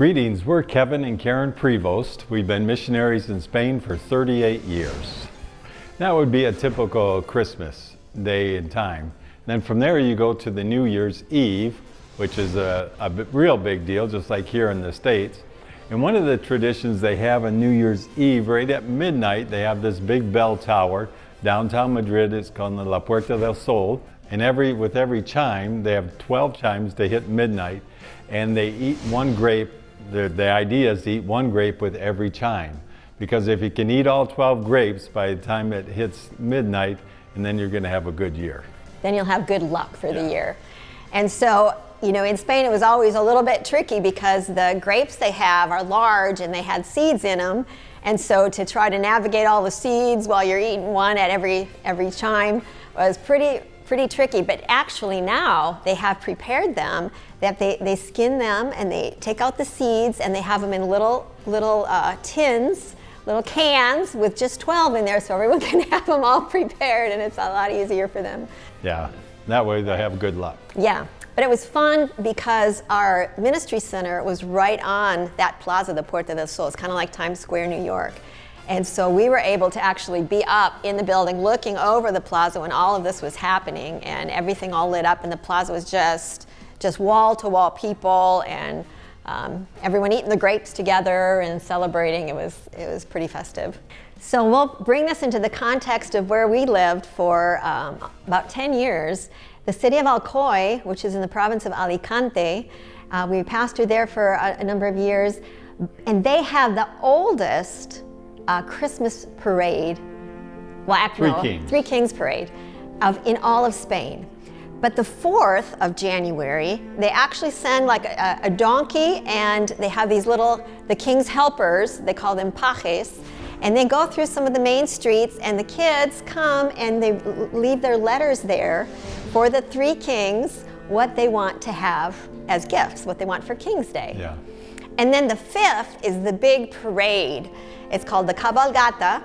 Greetings, we're Kevin and Karen Prevost. We've been missionaries in Spain for 38 years. That would be a typical Christmas day and time. Then from there you go to the New Year's Eve, which is a real big deal, just like here in the States. And one of the traditions they have on New Year's Eve, right at midnight, they have this big bell tower. Downtown Madrid, it's called the La Puerta del Sol. And with every chime, they have 12 chimes to hit midnight. And they eat one grape. The idea is to eat one grape with every chime. Because if you can eat all 12 grapes by the time it hits midnight, and then you're going to have a good year. Then you'll have good luck for the year. And so, you know, in Spain it was always a little bit tricky because the grapes they have are large and they had seeds in them. And so to try to navigate all the seeds while you're eating one at every chime was pretty tricky. But actually now they have prepared them, that they skin them and they take out the seeds and they have them in little tins, little cans with just 12 in there, so everyone can have them all prepared, and it's a lot easier for them. Yeah, that way they have good luck. Yeah, but it was fun because our ministry center was right on that plaza, the Puerta del Sol. It's kind of like Times Square, New York. And so we were able to actually be up in the building looking over the plaza when all of this was happening, and everything all lit up, and the plaza was just wall-to-wall people, and everyone eating the grapes together and celebrating. It was pretty festive. So we'll bring this into the context of where we lived for about 10 years. The city of Alcoy, which is in the province of Alicante, we pastored there for a number of years, and they have the oldest Christmas parade, Three Kings parade in all of Spain. But the 4th of January, they actually send like a donkey, and they have the king's helpers, they call them pajes, and they go through some of the main streets, and the kids come and they leave their letters there for the 3 kings, what they want to have as gifts, what they want for King's Day. Yeah. And then the 5th is the big parade. It's called the Cabalgata.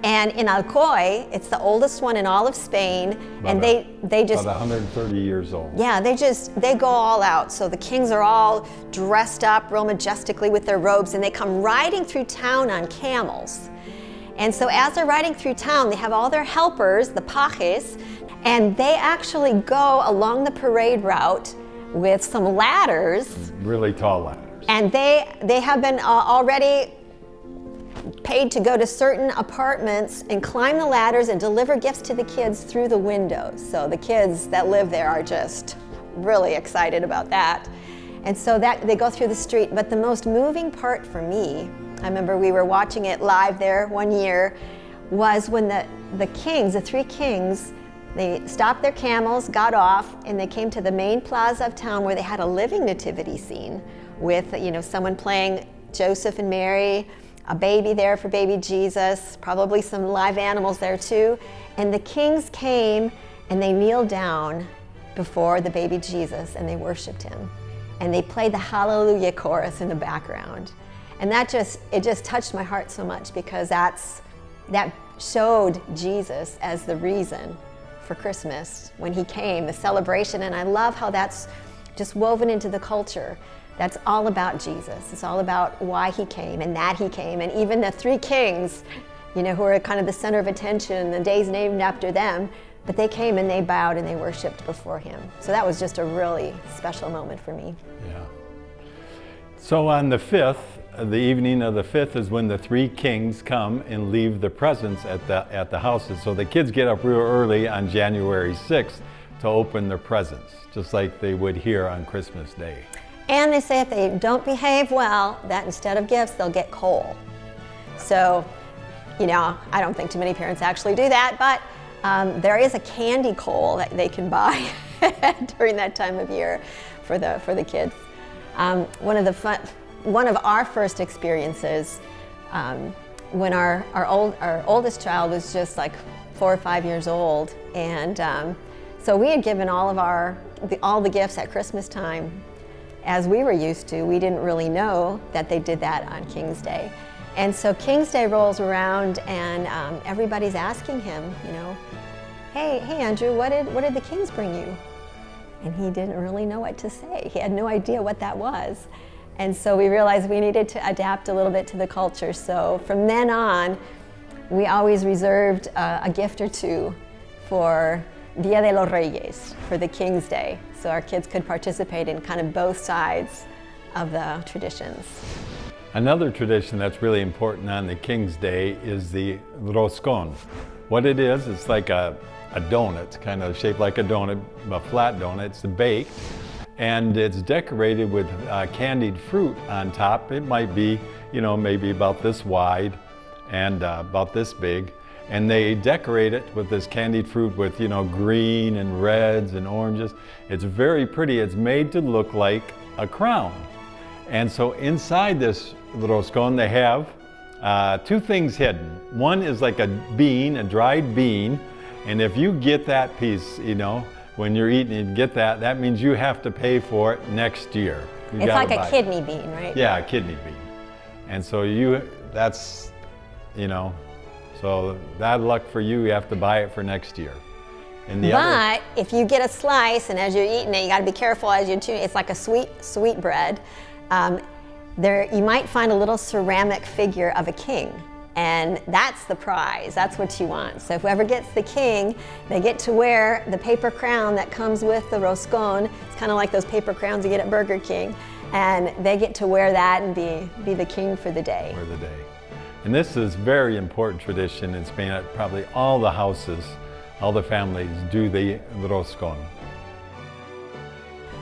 And in Alcoy, it's the oldest one in all of Spain, and they just about 130 years old. Yeah, they go all out. So the kings are all dressed up real majestically with their robes, and they come riding through town on camels. And so as they're riding through town, they have all their helpers, the pajes, and they actually go along the parade route with some ladders. Really tall ladders. And they have been already paid to go to certain apartments and climb the ladders and deliver gifts to the kids through the windows. So the kids that live there are just really excited about that. And so that they go through the street. But the most moving part for me, I remember we were watching it live there one year, was when the 3 kings, they stopped their camels, got off, and they came to the main plaza of town where they had a living nativity scene with, you know, someone playing Joseph and Mary, a baby there for baby Jesus, probably some live animals there too. And the kings came and they kneeled down before the baby Jesus and they worshiped him. And they played the Hallelujah chorus in the background. And it just touched my heart so much, because that showed Jesus as the reason for Christmas when he came, the celebration. And I love how that's just woven into the culture. That's all about Jesus. It's all about why he came and that he came. And even the 3 kings, you know, who are kind of the center of attention, the day's named after them, but they came and they bowed and they worshiped before him. So that was just a really special moment for me. Yeah. So on the 5th, the evening of the 5th is when the 3 kings come and leave the presents at the houses. So the kids get up real early on January 6th to open their presents, just like they would here on Christmas Day. And they say if they don't behave well, that instead of gifts, they'll get coal. So, you know, I don't think too many parents actually do that, but there is a candy coal that they can buy during that time of year for the kids. One of our first experiences, when our oldest child was just like 4 or 5 years old, and so we had given all the gifts at Christmas time. As we were used to, we didn't really know that they did that on King's Day. And so King's Day rolls around, and everybody's asking him, you know, hey Andrew, what did the kings bring you? And he didn't really know what to say. He had no idea what that was. And so we realized we needed to adapt a little bit to the culture. So from then on, we always reserved a gift or two for Dia de los Reyes, for the King's Day. So our kids could participate in kind of both sides of the traditions. Another tradition that's really important on the King's Day is the roscon. What it is, it's like a donut. It's kind of shaped like a donut, a flat donut. It's baked, and it's decorated with candied fruit on top. It might be, maybe about this wide and about this big. And they decorate it with this candied fruit with, green and reds and oranges. It's very pretty. It's made to look like a crown. And so inside this roscon, they have two things hidden. One is like a bean, a dried bean. And if you get that piece, when you're eating it, get that, that means you have to pay for it next year. It's like a kidney bean, right? Yeah, a kidney bean. And so that's, so bad luck for you, you have to buy it for next year. And but if you get a slice, and as you're eating it, you got to be careful as you're chewing. It's like a sweet bread. You might find a little ceramic figure of a king, and that's the prize. That's what you want. So whoever gets the king, they get to wear the paper crown that comes with the roscon. It's kind of like those paper crowns you get at Burger King, and they get to wear that and be the king for the day. For the day. And this is very important tradition in Spain. At probably all the houses, all the families do the roscon.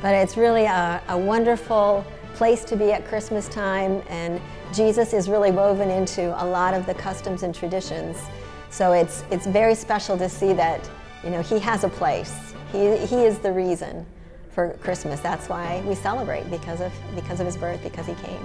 But it's really a wonderful place to be at Christmas time, and Jesus is really woven into a lot of the customs and traditions. So it's very special to see that he has a place. He is the reason for Christmas. That's why we celebrate, because of his birth, because he came.